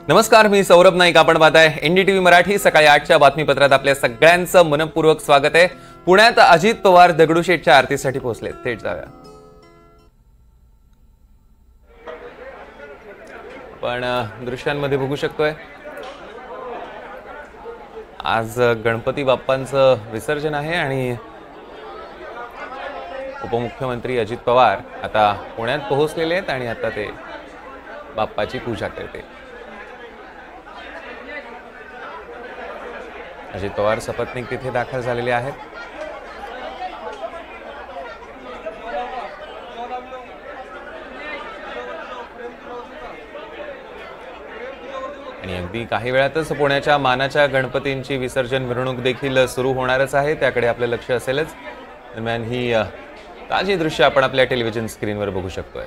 नमस्कार, मी सौरभ नाईक. आपण पाहताय एनडीटीव्ही मराठी. सकाळी 8च्या बातमीपत्रात आपल्या सगळ्यांचं मनपूर्वक स्वागत आहे. पुण्यात अजित पवार दगडूशेठच्या आरतीसाठी पोहोचले. थेट जाऊया. पण दृश्यांमध्ये बघू शकतोय आज गणपती बाप्पांचं विसर्जन आहे आणि उपमुख्यमंत्री अजित पवार आता पुण्यात पोहोचलेले आहेत आणि आता ते बाप्पाची पूजा करते. अजित पवार सपत्नीक तिथे दाखल झालेले आहेत. आणि अगदी काही वेळातच पुण्याच्या मानाच्या गणपतींची विसर्जन मिरवणूक देखील सुरू होणारच आहे. त्याकडे आपलं लक्ष असेलच. दरम्यान ही ताजी दृश्य आपण आपल्या टेलिव्हिजन स्क्रीनवर बघू शकतोय.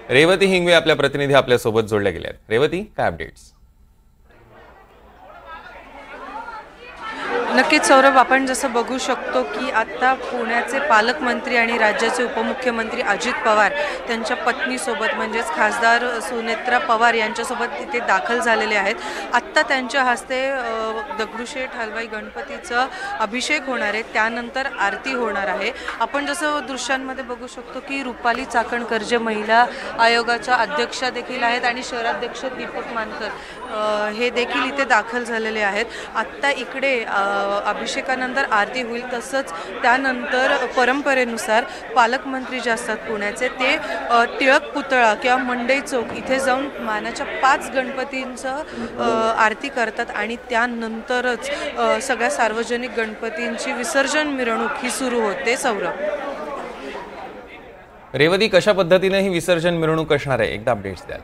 रेवती हिंगवे आपल्या प्रतिनिधी आपल्या सोबत जोडल्या गेल्या आहेत. रेवती, काय अपडेट्स? नक्कीच सौरभ, आपण जसं बघू शकतो की आता पुण्याचे पालकमंत्री आणि राज्याचे उपमुख्यमंत्री अजित पवार त्यांच्या पत्नीसोबत म्हणजेच खासदार सुनेत्रा पवार यांच्यासोबत इथे दाखल झालेले आहेत. आत्ता त्यांच्या हस्ते दगडूशेठ हलवाई गणपतीचं अभिषेक होणार आहे, त्यानंतर आरती होणार आहे. आपण जसं दृश्यांमध्ये बघू शकतो की रुपाली चाकणकर जे महिला आयोगाच्या अध्यक्षा देखील आहेत आणि शहराध्यक्ष दीपक मानकर हे देखील इथे दाखल झालेले आहेत. आत्ता इकडे अभिषेकानंतर आरती होईल. तसंच त्यानंतर परंपरेनुसार पालकमंत्री जे असतात पुण्याचे ते टिळक पुतळा किंवा मंडई चौक इथे जाऊन मानाच्या 5 गणपतींचं आरती करतात आणि त्यानंतरच सगळ्या सार्वजनिक गणपतींची विसर्जन मिरवणूक ही सुरू होते. सौरभ, रेवती, कशा पद्धतीने ही विसर्जन मिरवणूक असणार आहे, एकदा अपडेट्स द्या.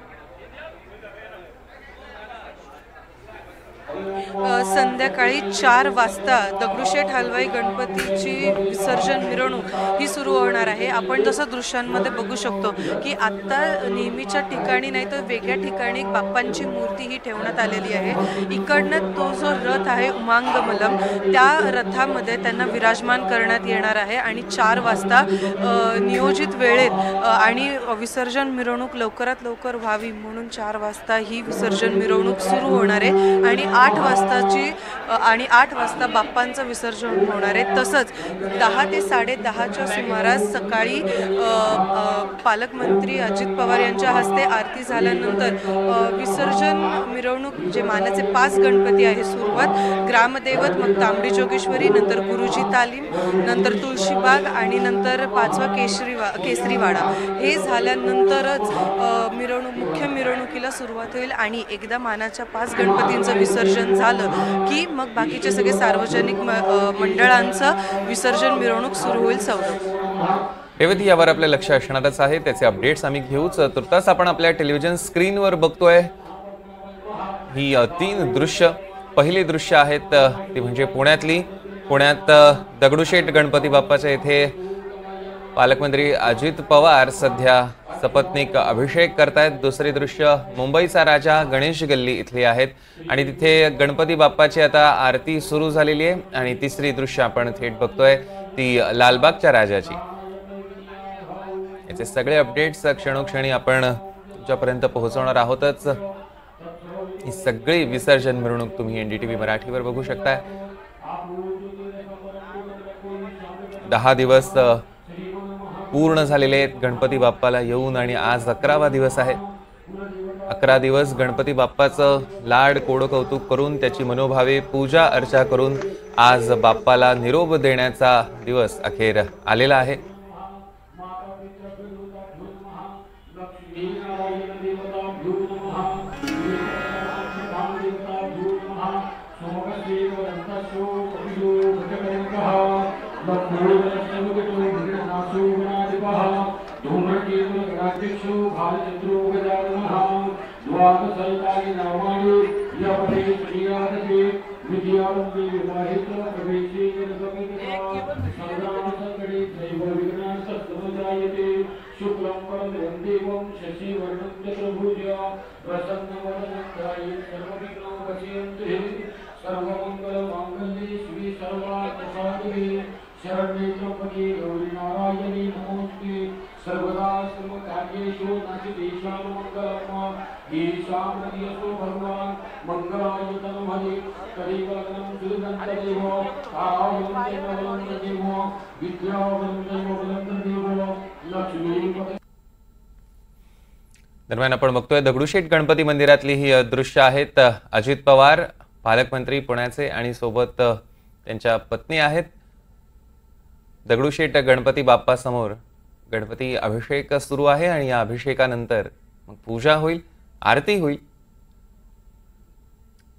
संध्याकाळी 4 वाजता दगडूशेठ हलवाई गणपतीची विसर्जन मिरवणूक ही सुरू होणार आहे. आपण जसं दृश्यांमध्ये बघू शकतो की आत्ता नेहमीच्या ठिकाणी नाही तर वेगळ्या ठिकाणी बाप्पांची मूर्ती ही ठेवण्यात आलेली आहे. इकडनं तो जो रथ आहे उमांगमलम, त्या रथामध्ये त्यांना विराजमान करण्यात येणार आहे आणि 4 वाजता नियोजित वेळेत आणि विसर्जन मिरवणूक लवकरात लवकर व्हावी म्हणून 4 वाजता ही विसर्जन मिरवणूक सुरू होणार आहे आणि 8 वाजता बाप्पांचं विसर्जन होणार आहे. तसंच 10 ते 10:30च्या सुमारास सकाळी पालकमंत्री अजित पवार यांच्या हस्ते आरती झाल्यानंतर विसर्जन मिरवणूक जे मानाचे 5 गणपती आहे सुरुवात ग्रामदैवत, मग तांबडी जोगेश्वरी, नंतर गुरुजी तालीम, नंतर तुळशीबाग आणि नंतर 5वा केसरीवाडा हे झाल्यानंतरच मुख्य मिरवणुकीला सुरुवात होईल आणि एकदा मानाच्या 5 गणपतींचं विसर्जन झालं की मग बाकीचे सगळे सार्वजनिक मंडळांचं विसर्जन मिरवणूक सुरू होईल. सौरभ, रेवती, यावर आपलं लक्ष असणारच आहे. त्याचे अपडेट्स आम्ही घेऊच. तुर्तास आपण आपल्या टेलिव्हिजन स्क्रीनवर बघतोय ही 3 दृश्य. पहिली दृश्य आहेत ती म्हणजे पुण्यात दगडूशेठ गणपती बाप्पाच्या इथे पालकमंत्री अजित पवार सध्या सपत्नीक अभिषेक करतायत. दुसरी दृश्य मुंबईचा राजा गणेश गल्ली इथली आहेत आणि तिथे गणपती बाप्पाची आता आरती सुरू झालेली आहे. आणि तिसरी दृश्य आपण थेट बघतोय ती लालबागच्या राजाची. याचे सगळे अपडेट्स क्षणोक्षणी आपण तुमच्यापर्यंत पोहोचवणार आहोतच. ही सगळी विसर्जन मिरवणूक तुम्ही एनडीटीव्ही मराठीवर बघू शकताय. 10 दिवस पूर्ण झालेले आहेत गणपती बाप्पाला येऊन आणि आज 11वा दिवस आहे. 11 दिवस गणपती बाप्पाचं लाड कोड कौतुक करून त्याची मनोभावे पूजा अर्चा करून आज बाप्पाला निरोप देण्याचा दिवस अखेर आलेला आहे. सर्वदा सर्वकार्येषु नाचिदेशां मंगलम् येषां हरियसो भगवान् मंगलाय तनुहरि कलिवलनं सुरदन्तदेवो आवलन्ददेवो विद्यावलन्ददेवो लक्ष्मीपते. दरम्यान आपण बघतोय दगडूशेठ गणपती मंदिरातली ही दृश्य आहेत. अजित पवार पालकमंत्री पुण्याचे आणि सोबत त्यांच्या पत्नी आहेत. दगडूशेठ गणपती बाप्पा समोर गणपती अभिषेक सुरू आहे आणि या अभिषेकानंतर मग पूजा होईल, आरती होईल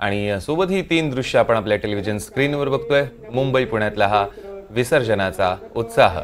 आणि सोबत ही 3 दृश्य आपण आपल्या टेलिव्हिजन स्क्रीनवर बघतोय. मुंबई पुण्यातला हा विसर्जनाचा उत्साह.